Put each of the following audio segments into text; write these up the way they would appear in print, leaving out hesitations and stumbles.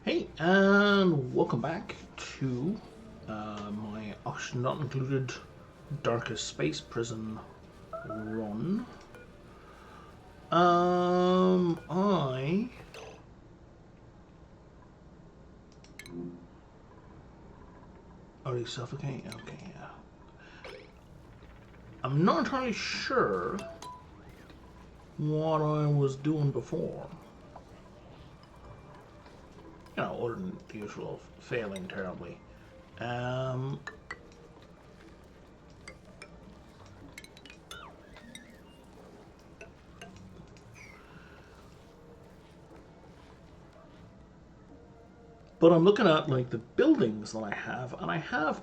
Hey, and welcome back to my Oxygen Not Included Darkest Space Prison run. I... Are you suffocating? Okay, yeah. I'm not entirely sure what I was doing before. You know, other than the usual failing terribly. But I'm looking at like the buildings that I have, and I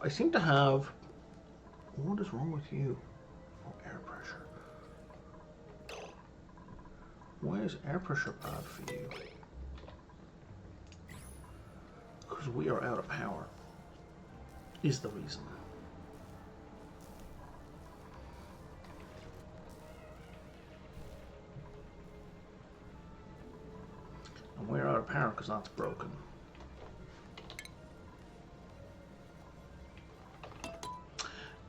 seem to have. What is wrong with you? Oh, air pressure. Why is air pressure bad for you? Because we are out of power. Is the reason. And we're out of power because that's broken.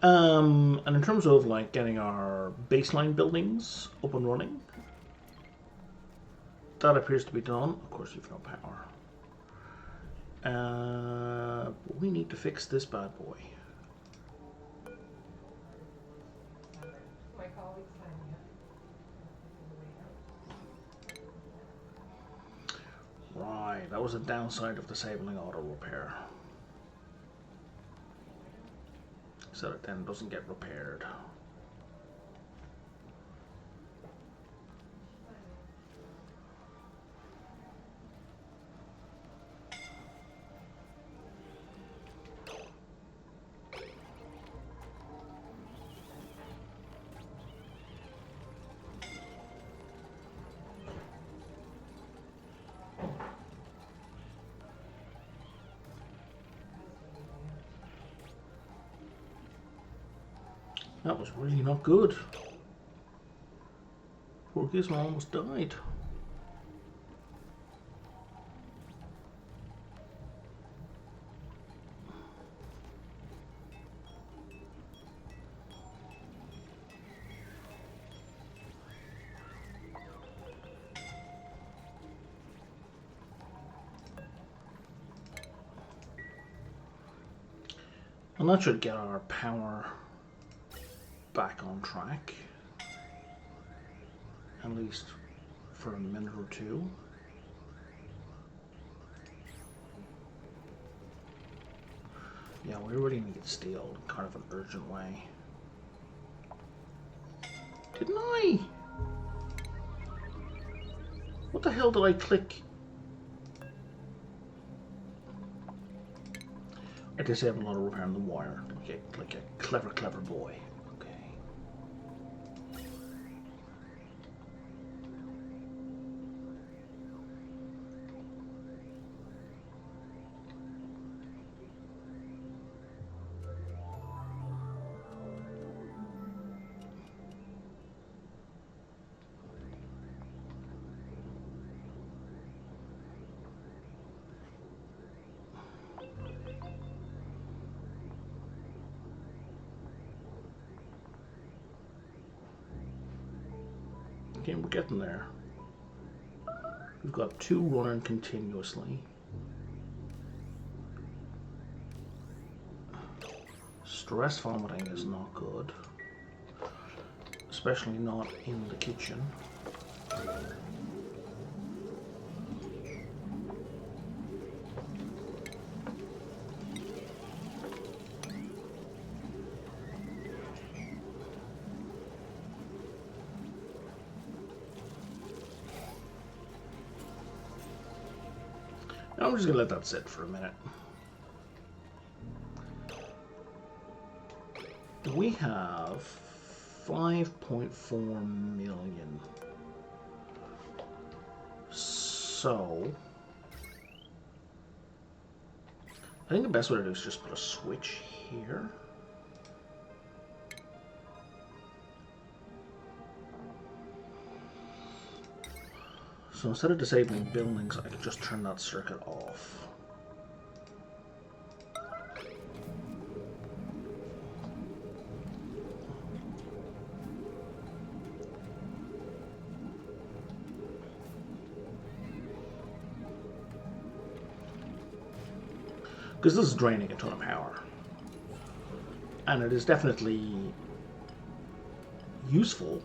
And in terms of like getting our baseline buildings up and running, that appears to be done. Of course, you've no power. But we need to fix this bad boy. Right, that was a downside of disabling auto repair. So that then doesn't get repaired. That was really not good. Poor Gizmo almost died. And that should get our power back on track, at least for a minute or two. Yeah, we really need steel in kind of an urgent way. Didn't I? What the hell did I click? I disabled auto repair on the wire. Like a clever boy. Okay, we're getting there. We've got two running continuously. Stress vomiting is not good. Especially not in the kitchen. I'm just gonna let that sit for a minute. We have 5.4 million. So I think the best way to do is just put a switch here. So instead of disabling buildings, I can just turn that circuit off. Because this is draining a ton of power. And it is definitely useful.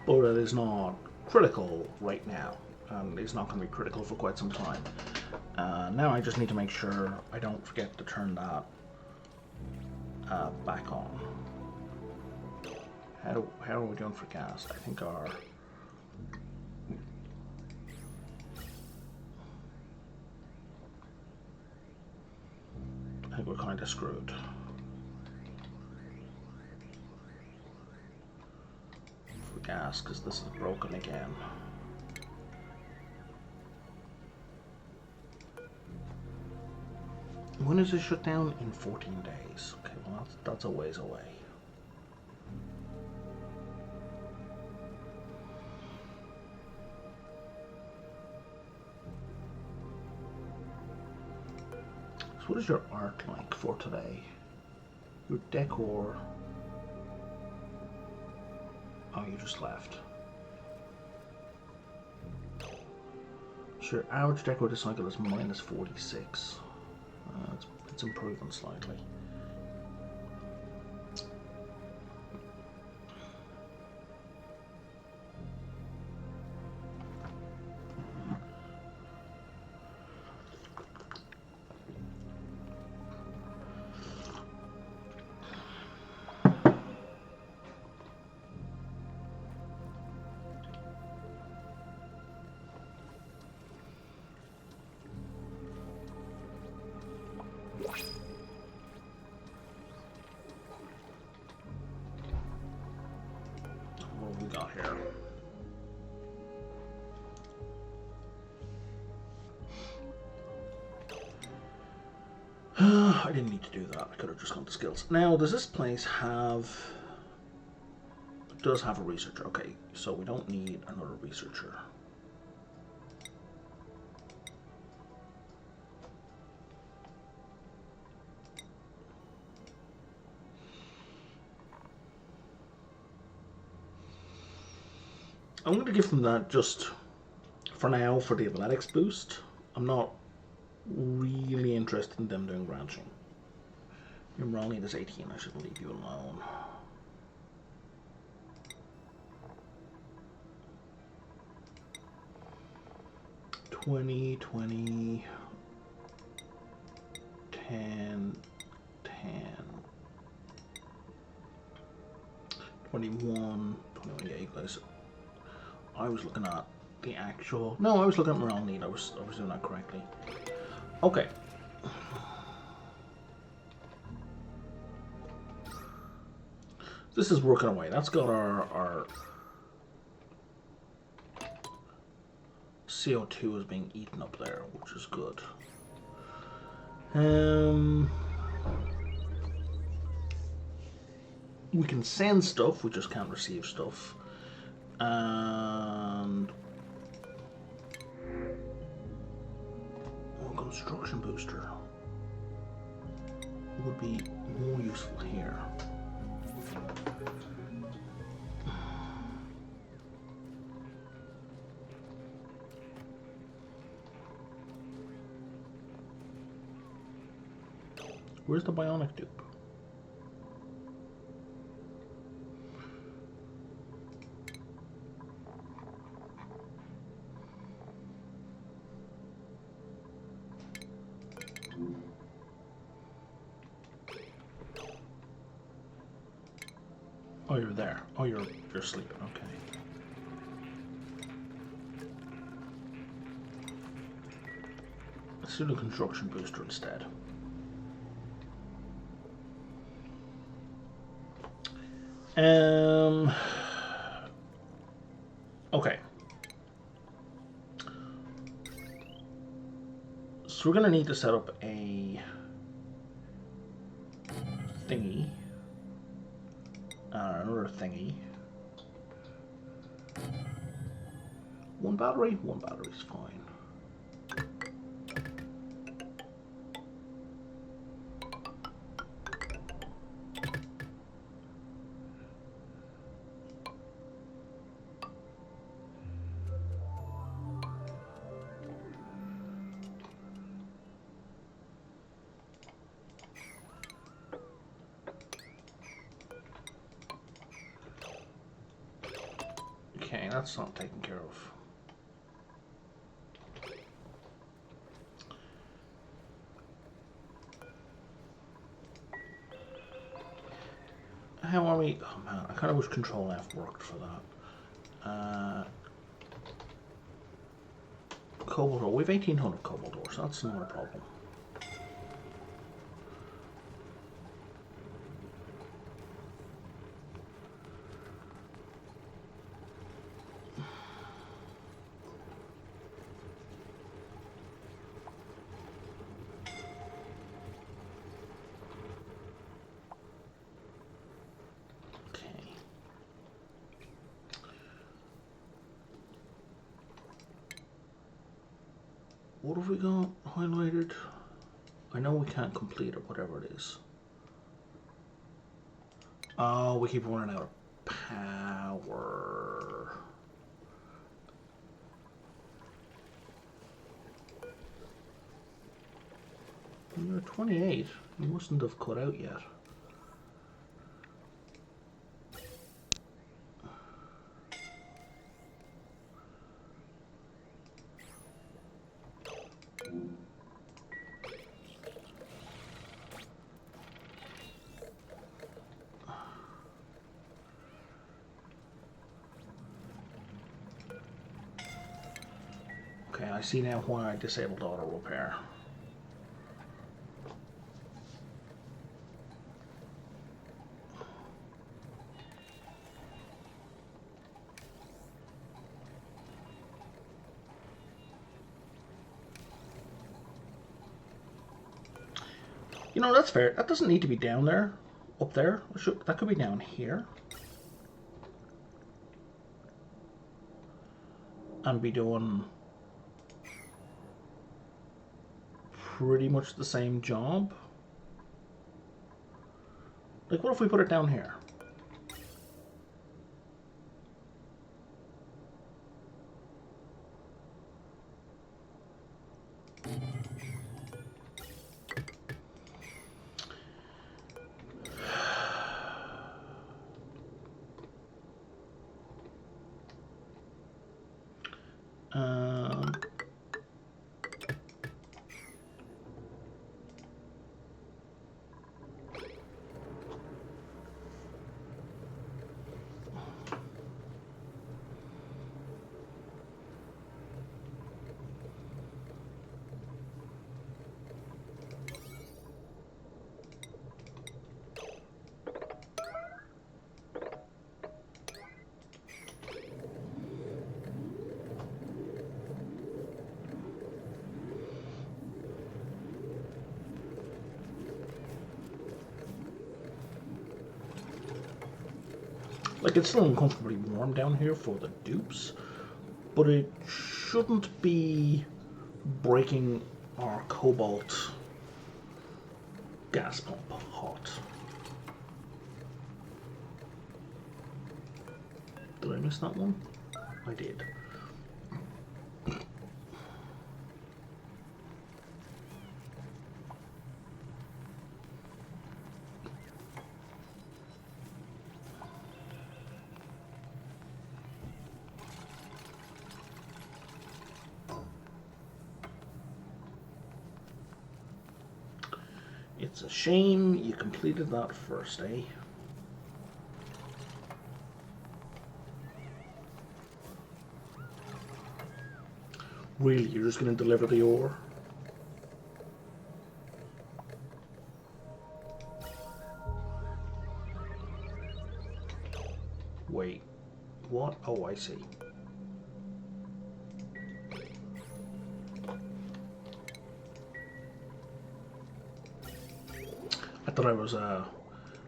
But it is not critical right now. And it's not going to be critical for quite some time. Now I just need to make sure I don't forget to turn that back on. How are we doing for gas? I think our... I think we're kind of screwed. For gas, because this is broken again. When is it shut down? In 14 days. Okay, well that's a ways away. So what is your art like for today? Your decor... Oh, you just left. So your average decor this cycle is minus 46. It's improving slightly. What have we got here? I didn't need to do that. I could have just gone to skills. Now, does this place have... It does have a researcher. Okay, so we don't need another researcher. I'm going to give them that just for now for the athletics boost. I'm not really interested in them doing branching. Your morale need is 18. I should leave you alone. $20, $20, $10, $10, $21, $21. Yeah, you guys. I was looking at the actual... No, I was looking at morale need. I was doing that correctly. Okay. This is working away. That's got our CO2 is being eaten up there, which is good. We can send stuff, we just can't receive stuff. And a construction booster would be more useful here. Where's the bionic dupe? Oh, you're there. Oh, you're sleeping. Okay. Let's do the construction booster instead. Okay. So we're gonna need to set up a thingy. another thingy. One battery's fine. Okay, that's not taken care of. How are we? Oh man, I kind of wish Control F worked for that. Cobalt ore. We've 1800 cobalt ore, so that's not a problem. What have we got highlighted? I know we can't complete it, whatever it is. Oh, we keep running out of power. You're 28. You mustn't have cut out yet. Okay, I see now why I disabled auto repair. You know, that's fair. That doesn't need to be down there, up there. That could be down here. And be doing pretty much the same job. Like, what if we put it down here? Like, it's still uncomfortably warm down here for the dupes, but it shouldn't be breaking our cobalt gas pump hot. Did I miss that one? I did. It's a shame you completed that first, eh? Really, you're just going to deliver the ore? Wait, what? Oh, I see. I thought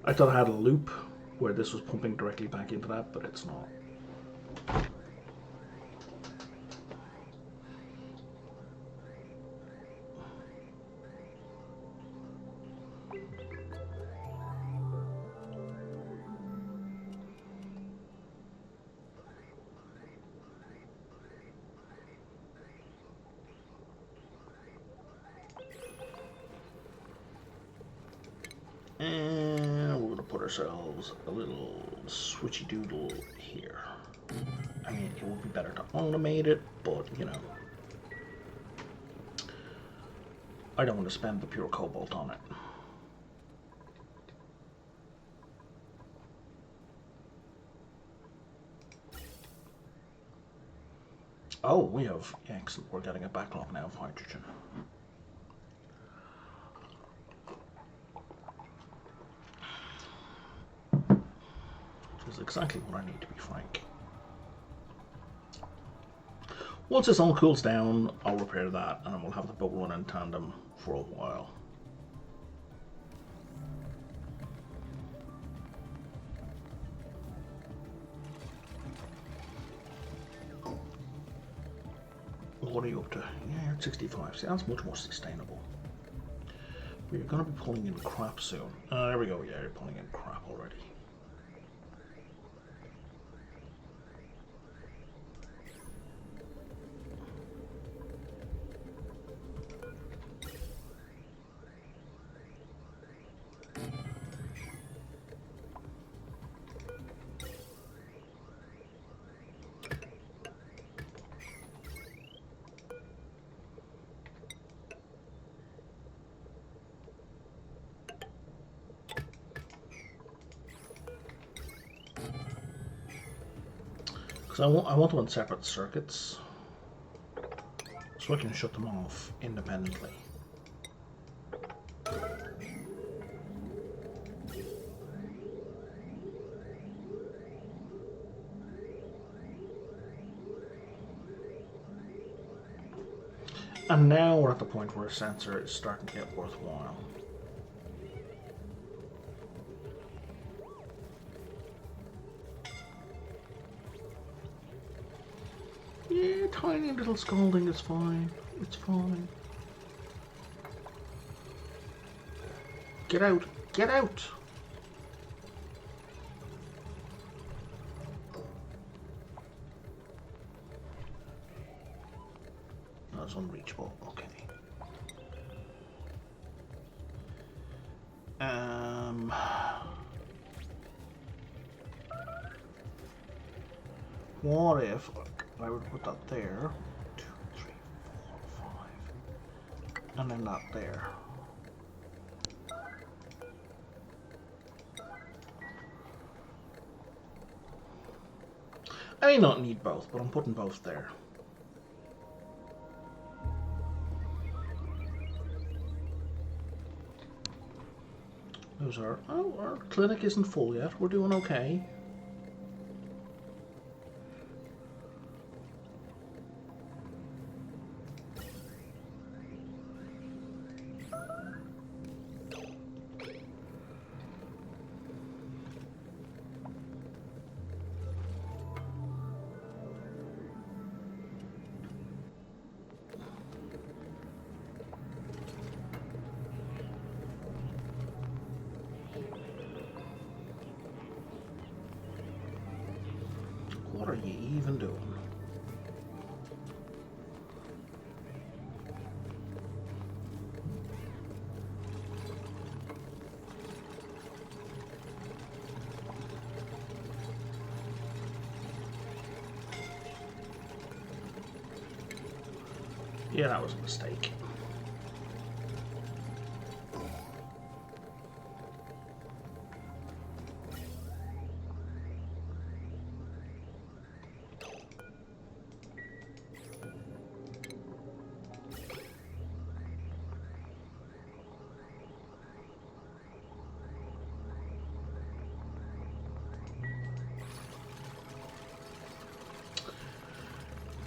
I thought I had a loop where this was pumping directly back into that, but it's not. And we're going to put ourselves a little switchy doodle here. I mean, it would be better to automate it, but you know, I don't want to spend the pure cobalt on it. Oh, we have, excellent, we're getting a backlog now of hydrogen. Which is exactly what I need, to be frank. Once this all cools down, I'll repair that and we'll have the boat run in tandem for a while. What are you up to? Yeah, you're at 65. See, that's much more sustainable. But you're going to be pulling in crap soon. There we go. Yeah, you're pulling in crap already. Because I want them on separate circuits, so I can shut them off independently. And now we're at the point where a sensor is starting to get worthwhile. Yeah, tiny little scalding is fine. It's fine. Get out! Get out! That's unreachable. Okay. What if I would put that there? 2, 3, 4, 5. And then that there. I may not need both, but I'm putting both there. Those are... Oh, our clinic isn't full yet. We're doing okay. What are you even doing? Yeah, that was a mistake.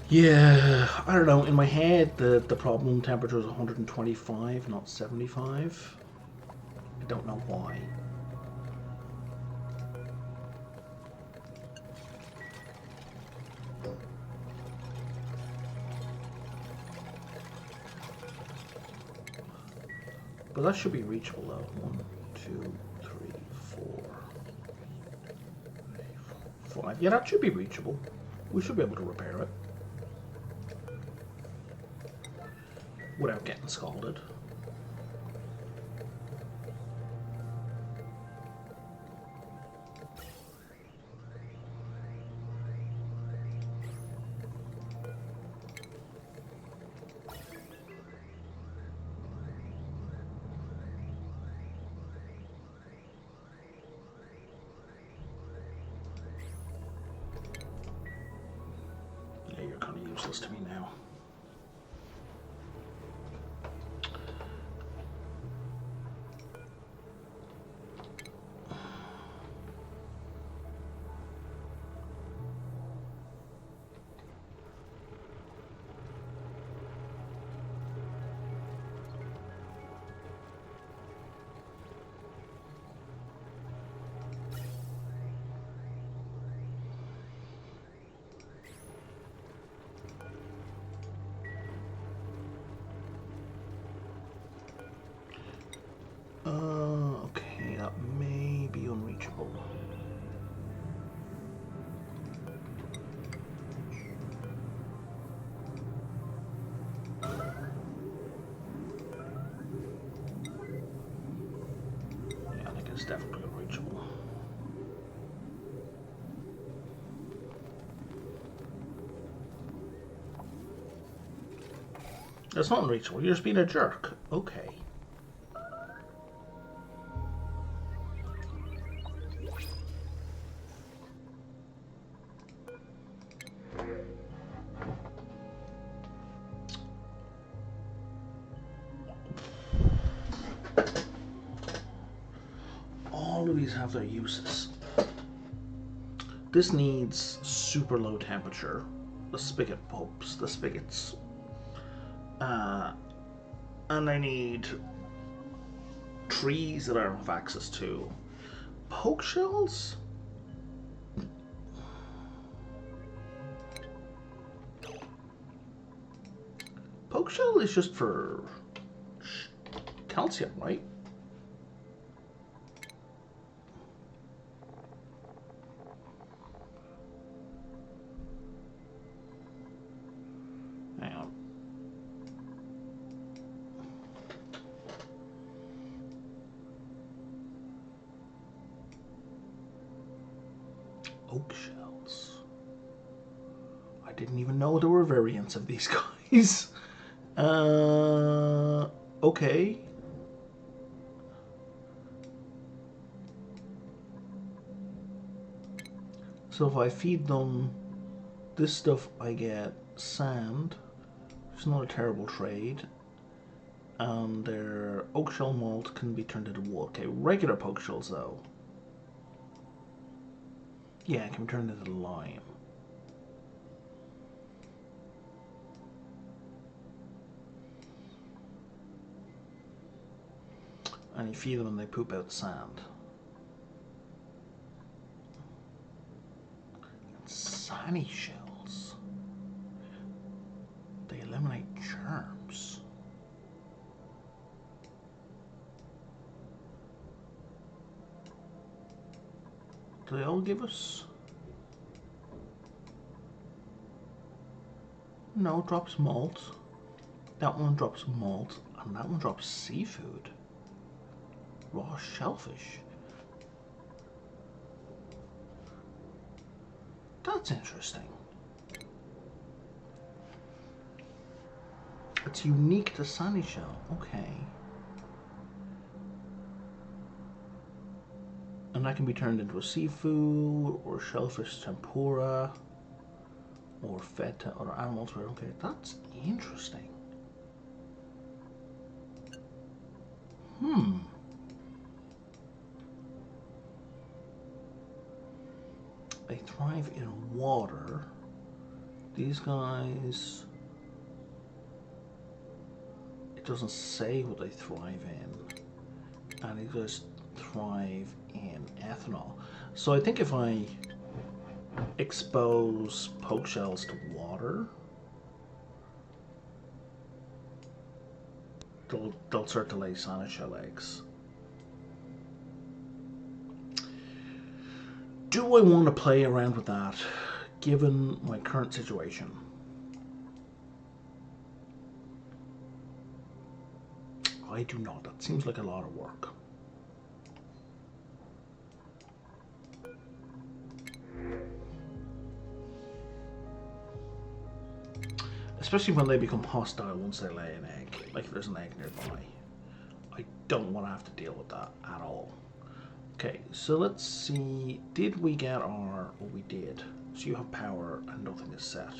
Yeah, I don't know. In my head, the problem temperature is 125, not 75. I don't know why. But that should be reachable though. 1, 2, 3, 4, 5. Yeah, that should be reachable. We should be able to repair it without getting scalded. Yeah, you're kind of useless to me now. Okay, that may be unreachable. Yeah, I think it's definitely unreachable. That's not unreachable, you're just being a jerk. Okay. All of these have their uses. This needs super low temperature. The spigot pumps, the spigots. And I need trees that I don't have access to. Poke shells? Poke shell is just for calcium, right? Hang on. Oak shells. I didn't even know there were variants of these guys. Okay. So if I feed them this stuff, I get sand, which is not a terrible trade. And their oak shell malt can be turned into wood. Okay, regular poke shells though. Yeah, it can be turned into lime. And you feed them and they poop out sand. Sunny shells. They eliminate germs. Do they all give us? No, it drops malt. That one drops malt, and that one drops seafood. Raw shellfish. That's interesting. It's unique to Sunny Shell. Okay. And that can be turned into a seafood, or shellfish tempura, or fed to other animals. Okay, that's interesting. They thrive in water. These guys, it doesn't say what they thrive in. And these guys thrive in ethanol. So I think if I expose poke shells to water, they'll start to lay Santa shell eggs. Do I want to play around with that, given my current situation? I do not. That seems like a lot of work. Especially when they become hostile once they lay an egg. Like if there's an egg nearby. I don't want to have to deal with that at all. Okay, so let's see. Did we get our... Oh, we did. So you have power and nothing is set.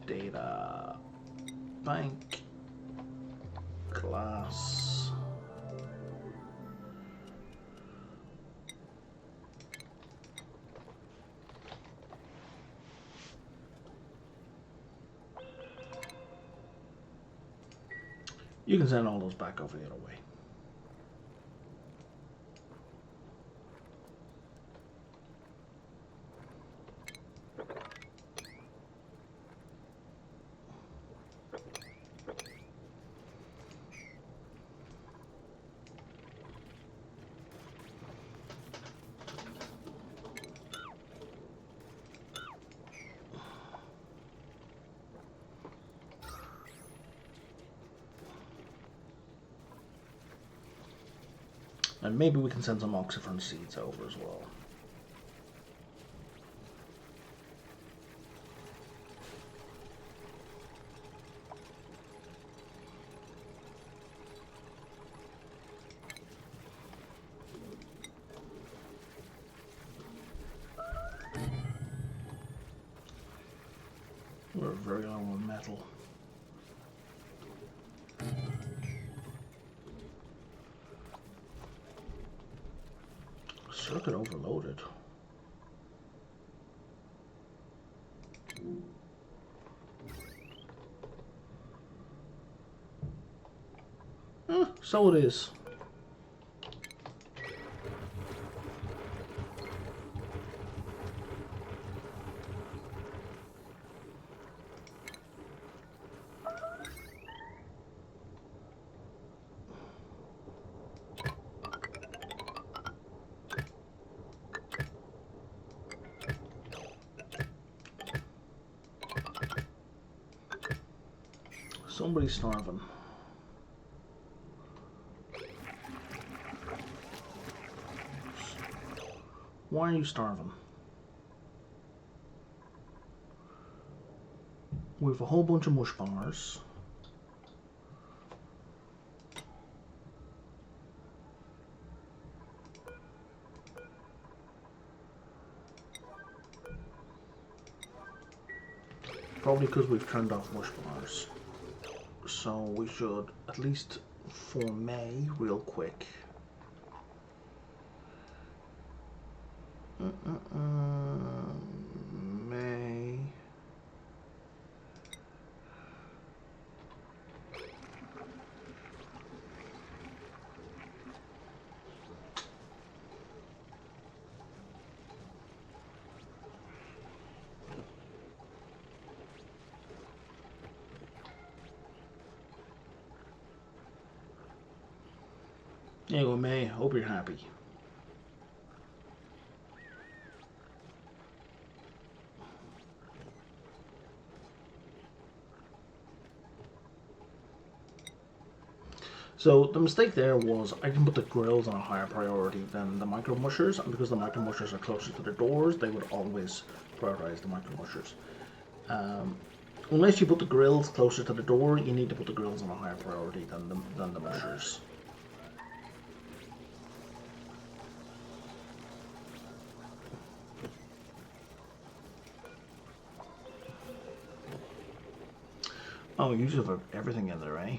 Data. Bank. Class. You can send all those back over the other way. And maybe we can send some oxyfern seeds over as well. We're very low on metal. Circuit overloaded. So it is. Somebody's starving. Why are you starving? We have a whole bunch of mush bars. Probably because we've turned off mush bars. So we should, at least for May, real quick. May. There you go, May. Hope you're happy. So the mistake there was I didn't put the grills on a higher priority than the micro mushers, and because the micro mushers are closer to the doors, they would always prioritize the micro mushers. Unless you put the grills closer to the door, you need to put the grills on a higher priority than the mushers. Oh, you just have everything in there, eh?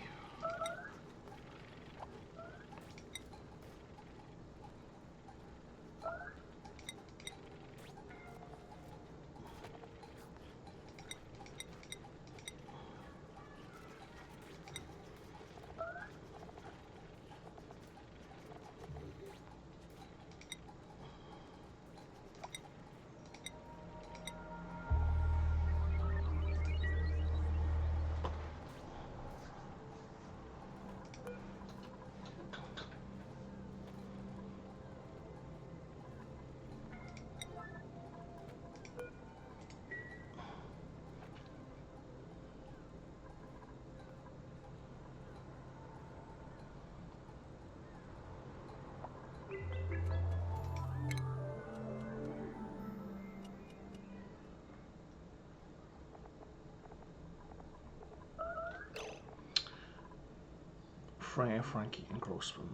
Freya, Frankie, and Grossman.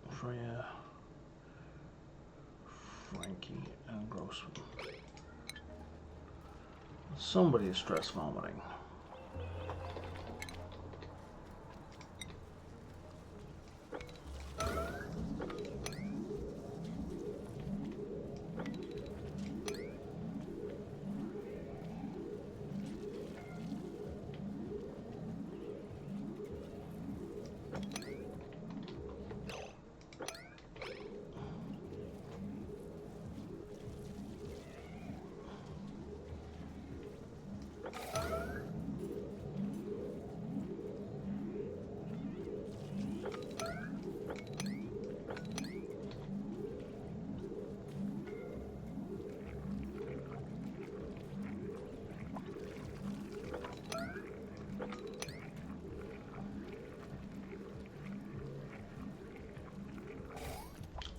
Freya, Frankie, and Grossman. Somebody is stress vomiting.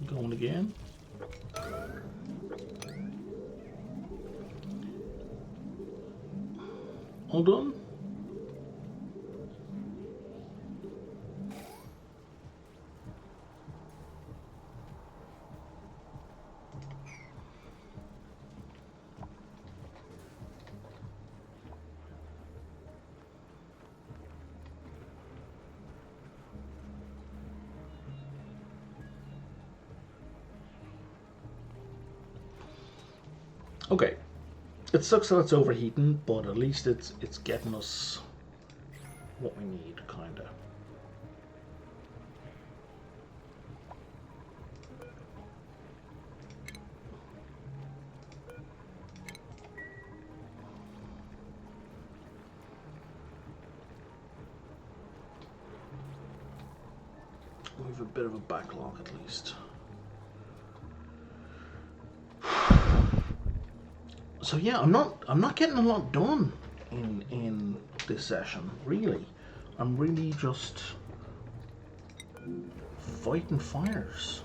Going again. All done. Okay, it sucks that it's overheating, but at least it's getting us what we need, kinda. We have a bit of a backlog at least. So yeah, I'm not getting a lot done in this session, really. I'm really just fighting fires.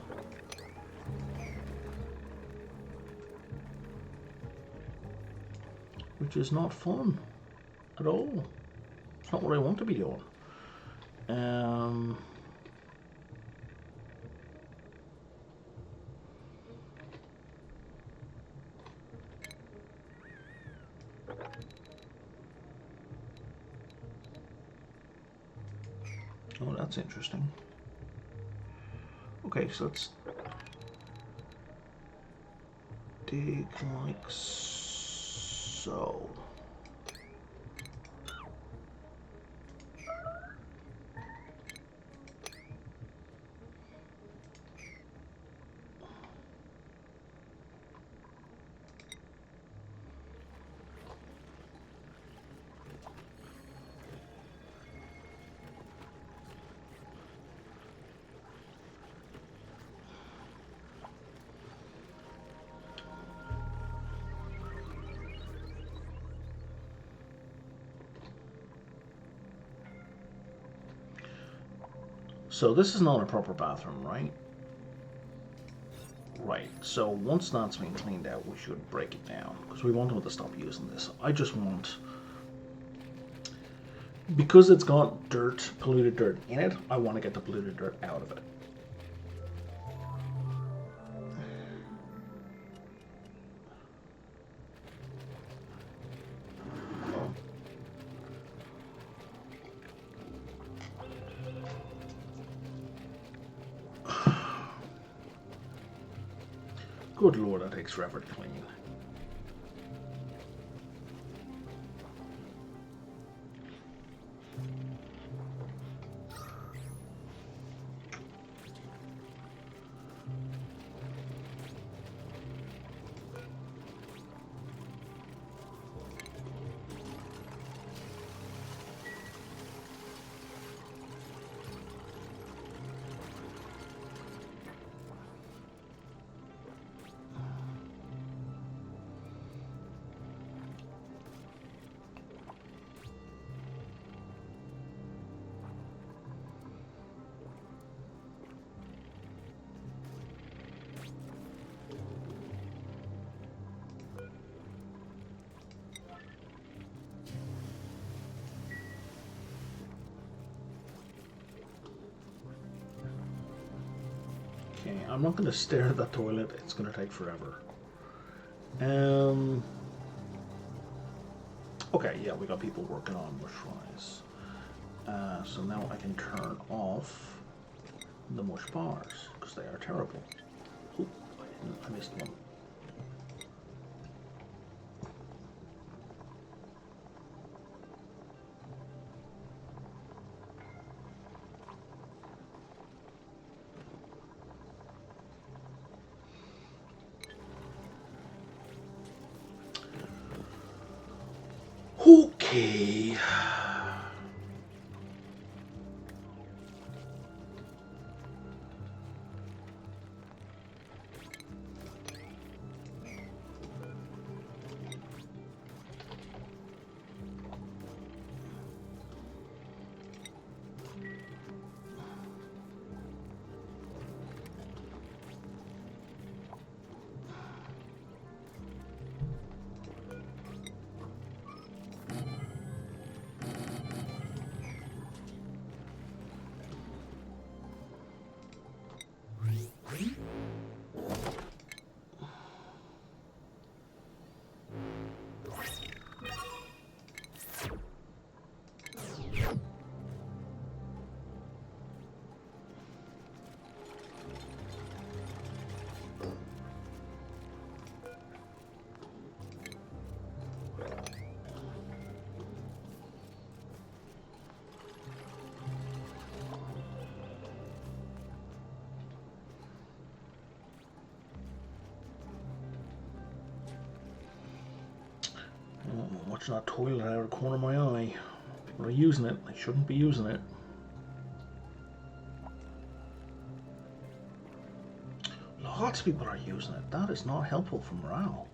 Which is not fun at all. It's not what I want to be doing. Oh, that's interesting. Okay, so let's dig like so. So this is not a proper bathroom, right? Right, so once that's been cleaned out, we should break it down, because we want them to stop using this. I just want... Because it's got dirt, polluted dirt in it, I want to get the polluted dirt out of it. Good lord, that takes forever to clean. Okay, I'm not going to stare at that toilet. It's going to take forever. Okay, yeah, we got people working on mush fries. So now I can turn off the mush bars because they are terrible. Oh, I missed one. Okay. Watching that toilet out of the corner of my eye. People are using it. They shouldn't be using it. Lots of people are using it. That is not helpful for morale.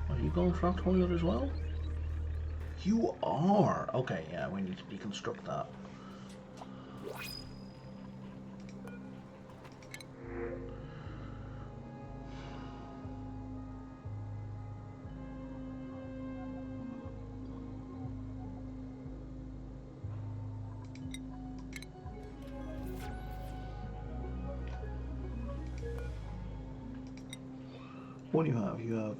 Are you going for that toilet as well? You are. Okay, yeah, we need to deconstruct that. What do you have? You have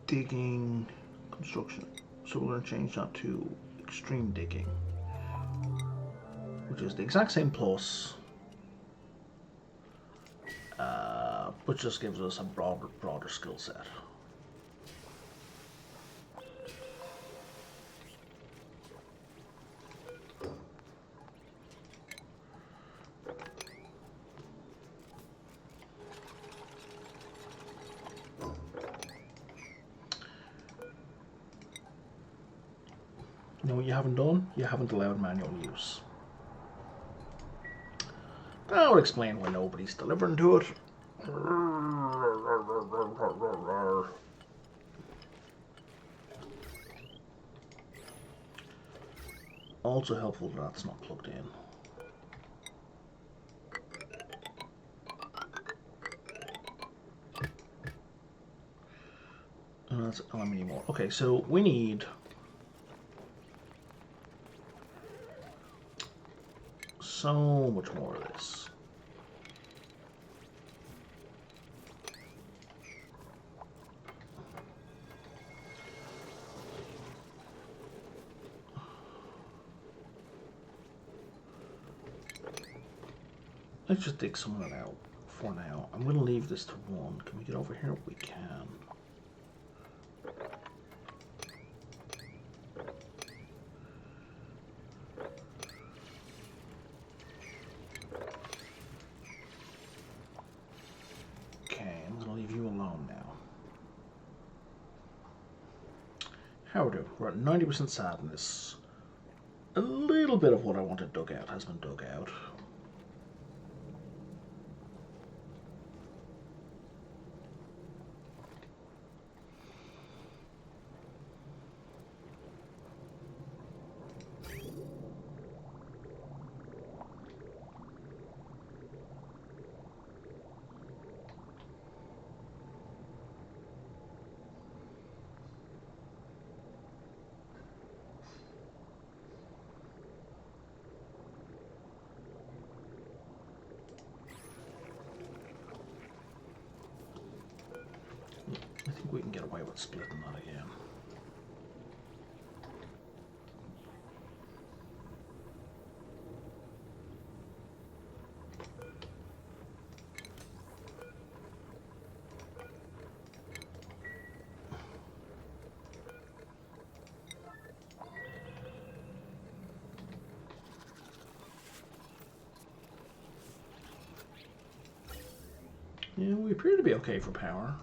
digging, construction. So we're going to change that to extreme digging, which is the exact same plus, but just gives us a broader skill set. You know what you haven't done? You haven't allowed manual use. That would explain why nobody's delivering to it. Also helpful that that's not plugged in. And that's how many more? Okay, so we need so much more of this. Let's just dig some of that out for now. I'm going to leave this to 1. Can we get over here? We can. Okay, I'm going to leave you alone now. How we do? We're at 90% sadness. A little bit of what I wanted dug out has been dug out. get away with splitting that again. Yeah, we appear to be okay for power.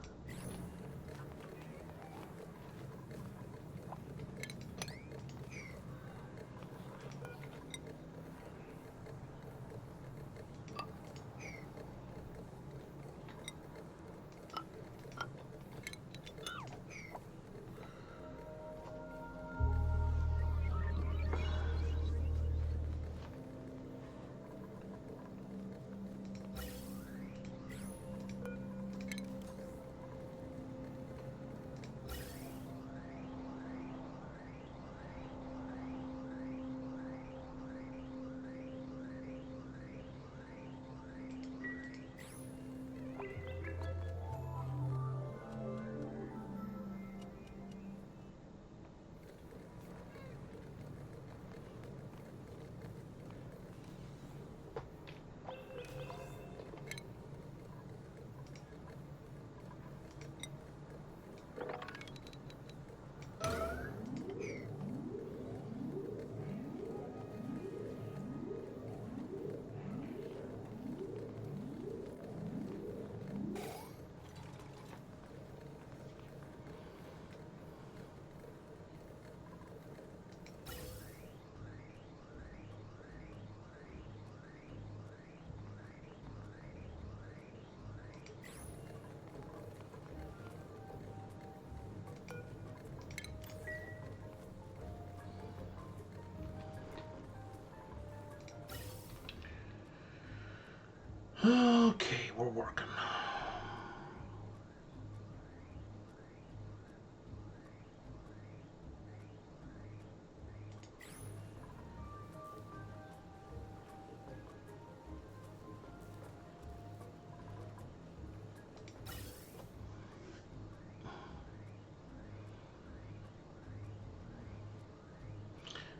Okay, we're working.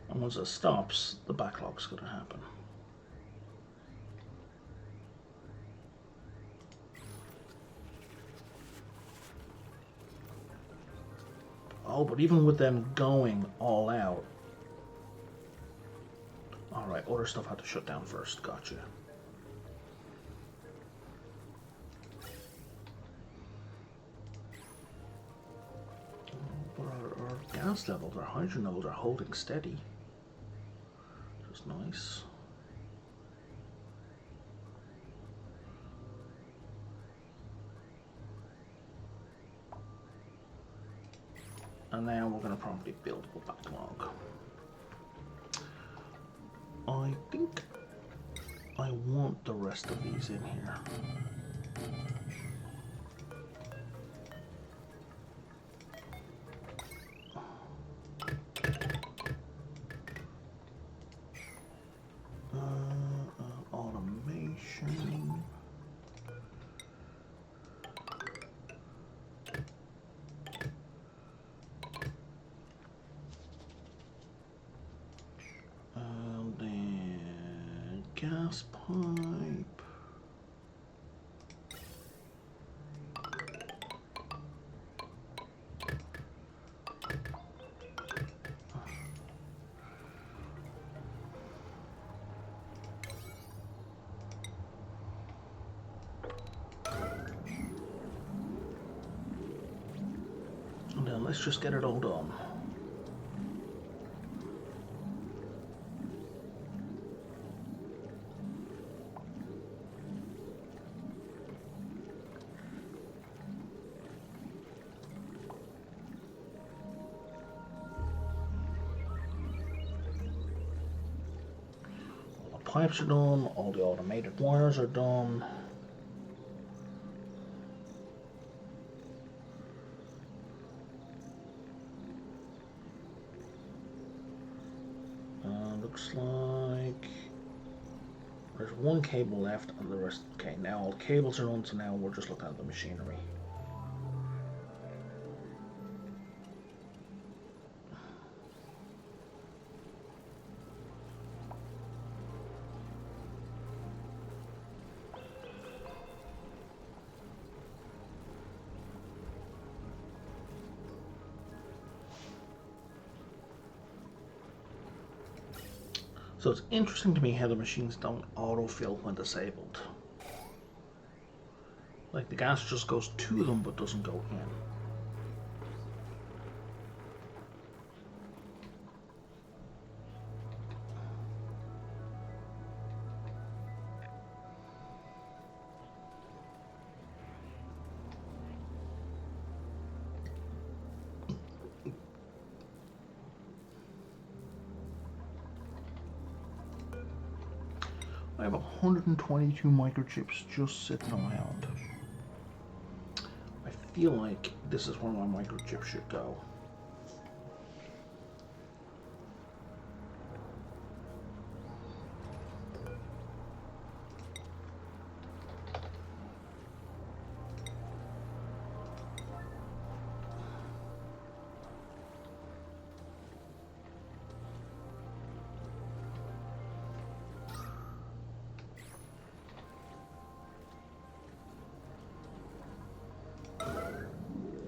And once it stops, the backlog's going to happen. Oh, but even with them going all out... Alright, other stuff had to shut down first. Gotcha. But our gas levels, our hydrogen levels are holding steady. Which is nice. And now we're going to probably build up a backlog. I think I want the rest of these in here. Automation. Gas pipe. And then let's just get it all done. Pipes are done, all the automated wires are done. Looks like there's one cable left and the rest. Okay, now all the cables are on, so now we're just looking at the machinery. So it's interesting to me how the machines don't autofill when disabled. Like the gas just goes to them but doesn't go in. I have 122 microchips just sitting around. I feel like this is where my microchip should go.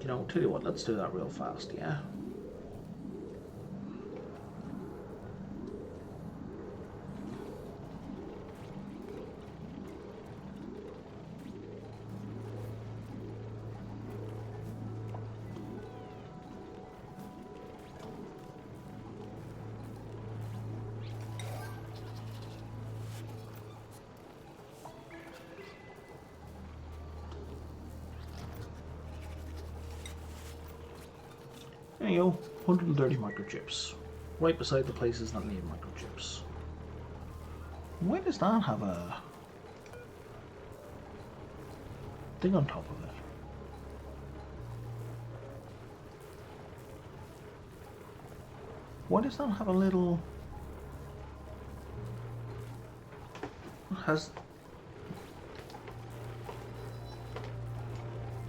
You know, tell you what, let's do that real fast, yeah? There you go, 130 microchips. Right beside the places that need microchips. Why does that have a thing on top of it? Why does that have a little... has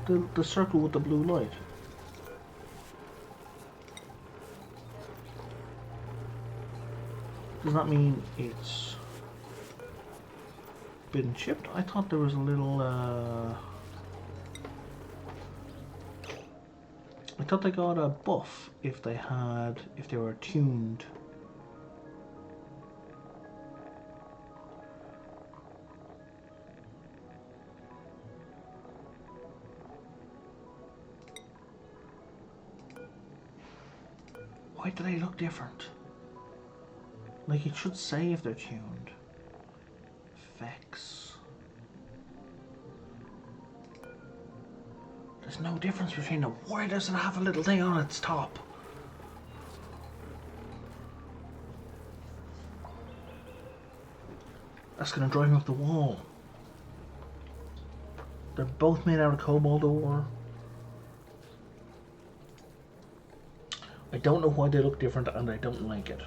the circle with the blue light? Does that mean it's been chipped? I thought there was a little I thought they got a buff if they were tuned. Why do they look different? Like, it should say if they're tuned. Effects. There's no difference between them. Why does it have a little thing on its top? That's gonna drive me up the wall. They're both made out of cobalt ore. I don't know why they look different and I don't like it.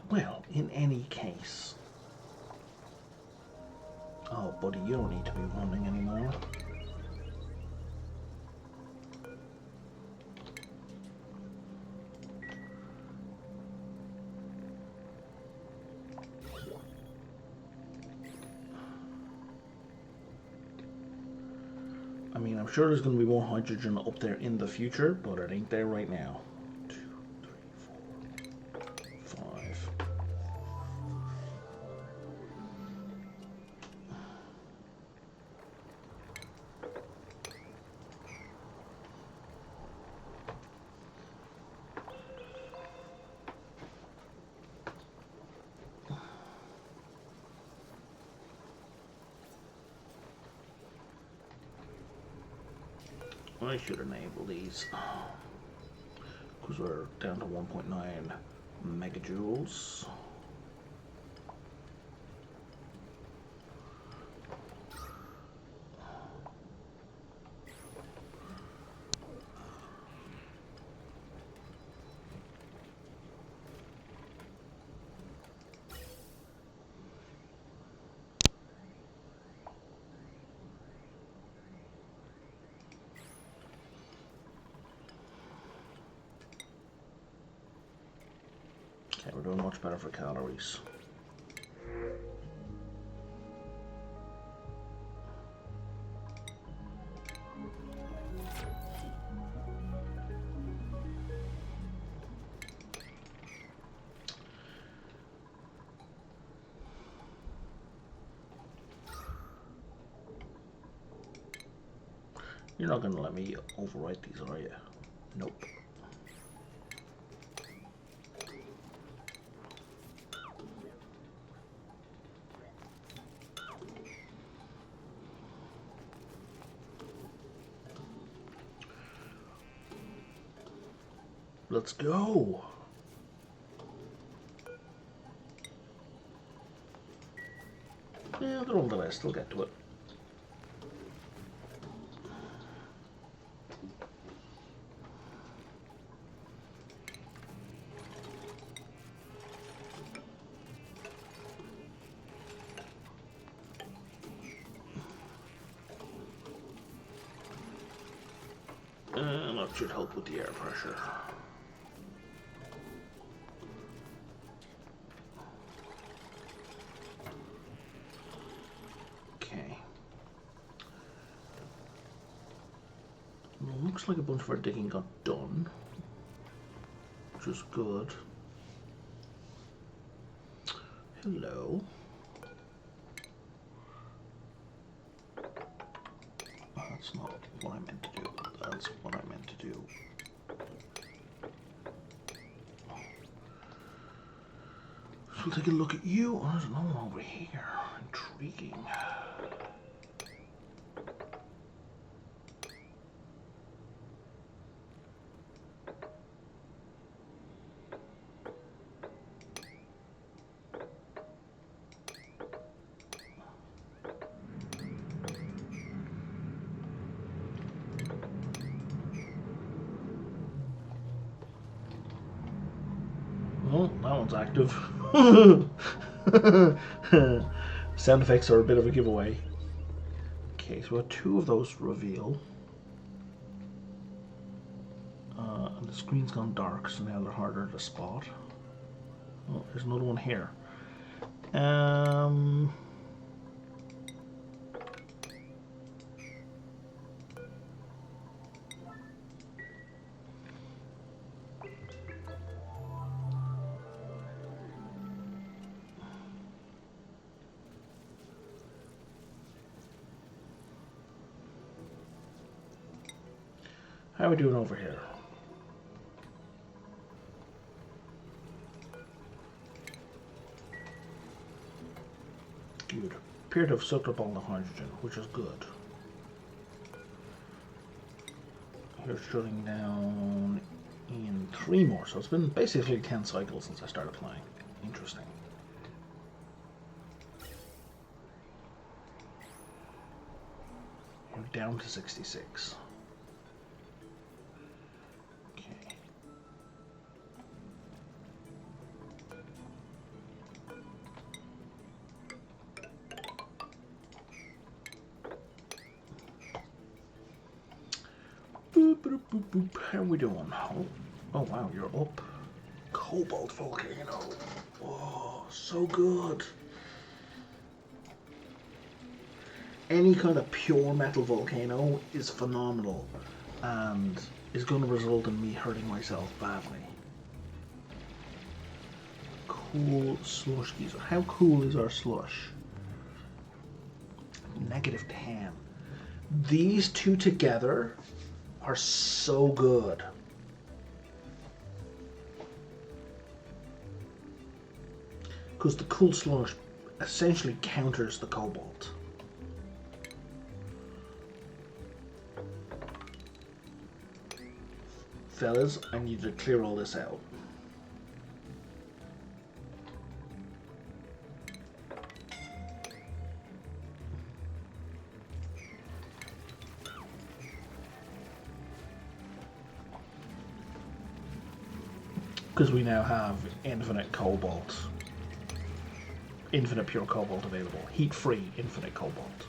Well, in any case... Oh, buddy, you don't need to be running anymore. I mean, I'm sure there's going to be more hydrogen up there in the future, but it ain't there right now. 2, 3, 4, 5. I should enable these because we're down to 1.9 megajoules. Okay, we're doing much better for calories. You're not going to let me overwrite these, are you? Nope. Let's go. Yeah, they're all the way. Still get to it. That should help with the air pressure. Okay. Well, looks like a bunch of our digging got done, which is good. Hello. That's not what I meant to do. That's what I meant to do. So we'll take a look at you. Oh, there's no one over here. Intriguing. Well, that one's active. Sound effects are a bit of a giveaway. Okay, so we have two of those reveal. And the screen's gone dark, so now they're harder to spot. Oh, there's another one here. How are we doing over here? Good. Appear to have soaked up all the hydrogen, which is good. Here's shutting down in 3 more, so it's been basically 10 cycles since I started playing. Interesting. We're down to 66. Boop, boop, boop. How are we doing? Oh wow, you're up. Cobalt volcano. Oh, so good. Any kind of pure metal volcano is phenomenal and is going to result in me hurting myself badly. Cool slush geyser. How cool is our slush? -10. These two together are so good. Because the cool slush essentially counters the cobalt. Fellas, I need to clear all this out. Because we now have infinite cobalt. Infinite pure cobalt available. Heat-free infinite cobalt.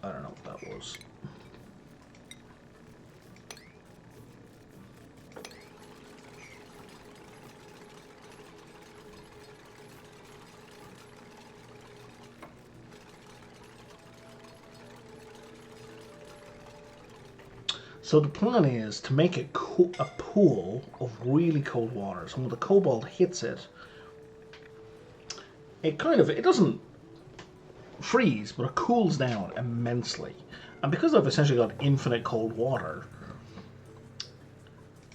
I don't know what that was. So the plan is to make a pool of really cold water. So when the cobalt hits it, it doesn't freeze, but it cools down immensely. And because I've essentially got infinite cold water,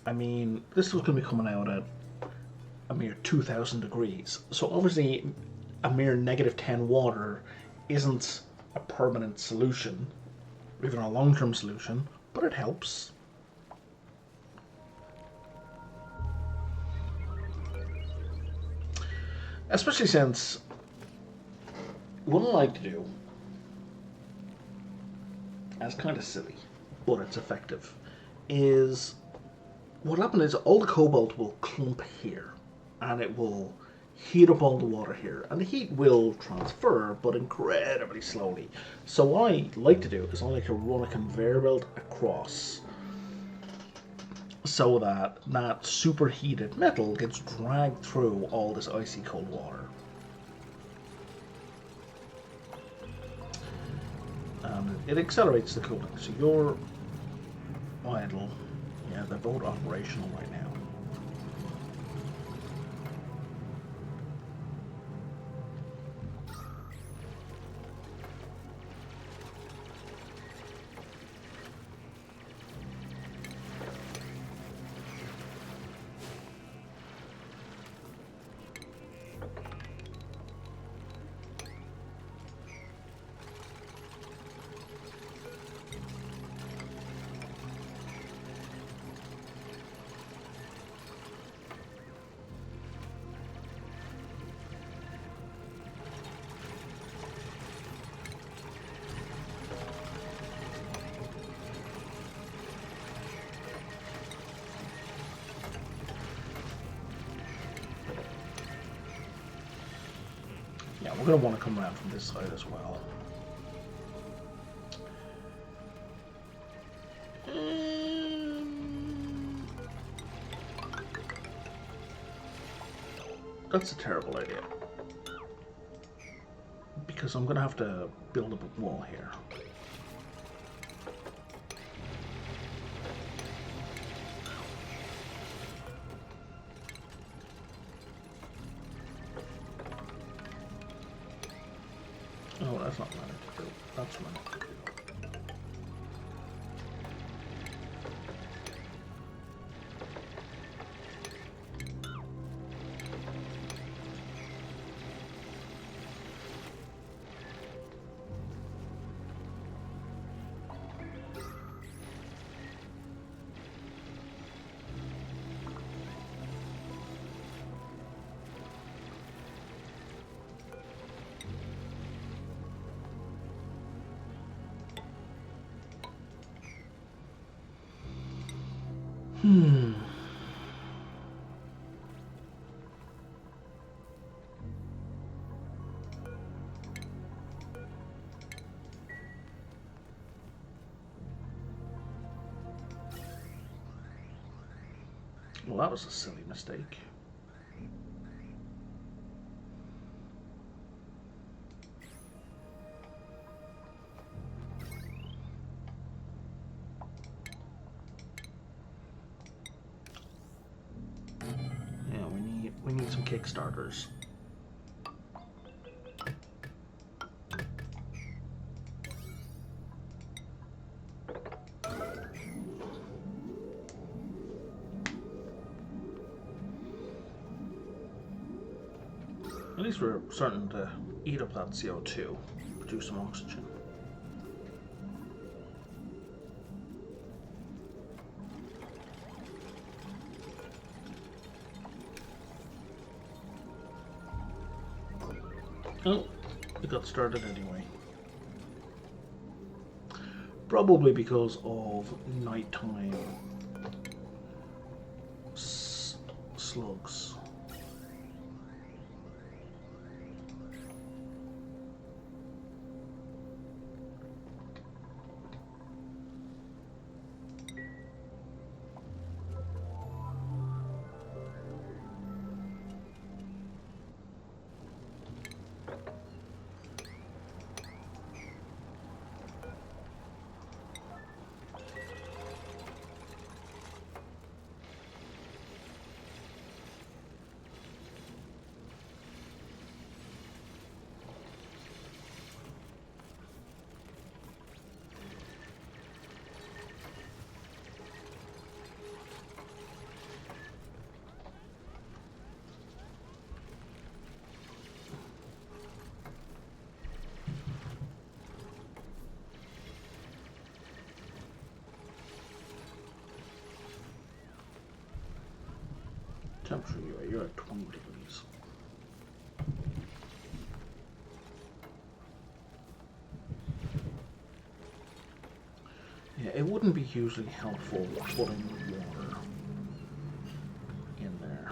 I mean, this was going to be coming out at a mere 2,000 degrees. So obviously, a mere -10 water isn't a permanent solution, or even a long-term solution, but it helps. Especially since what I like to do, and it's kind of silly, but it's effective, is what happens is all the cobalt will clump here, and it will heat up all the water here, and the heat will transfer, but incredibly slowly. So what I like to do is I like to run a conveyor belt across, so that that superheated metal gets dragged through all this icy cold water. And it accelerates the cooling. So you're idle. Yeah, they're both operational right now. Yeah, we're going to want to come around from this side as well. That's a terrible idea. Because I'm going to have to build up a wall here. Oh, that's not what I meant to do. That's what I meant to do. Well, that was a silly mistake. Yeah, we need some Kickstarters. At least we're starting to eat up that CO2, produce some oxygen. Oh, it got started anyway. Probably because of nighttime slugs. temperature you're at 20 degrees. Yeah, it wouldn't be hugely helpful putting water in there.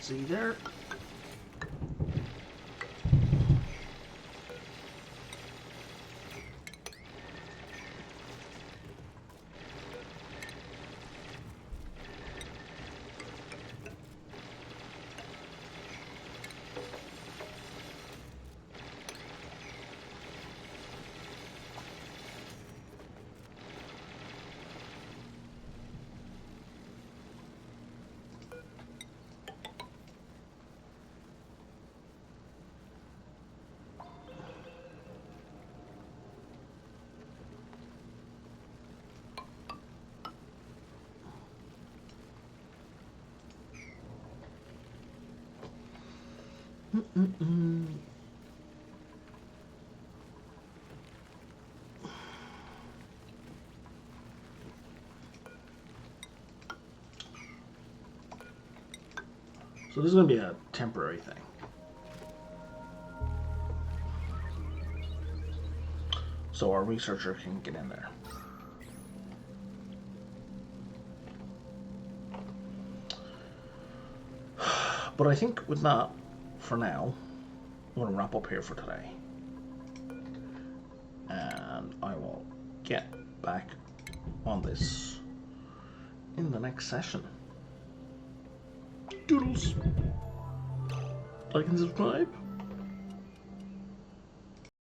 See there? So this is going to be a temporary thing. So our researcher can get in there. But I think with that, for now, I'm going to wrap up here for today. And I will get back on this in the next session. Doodles! Like and subscribe.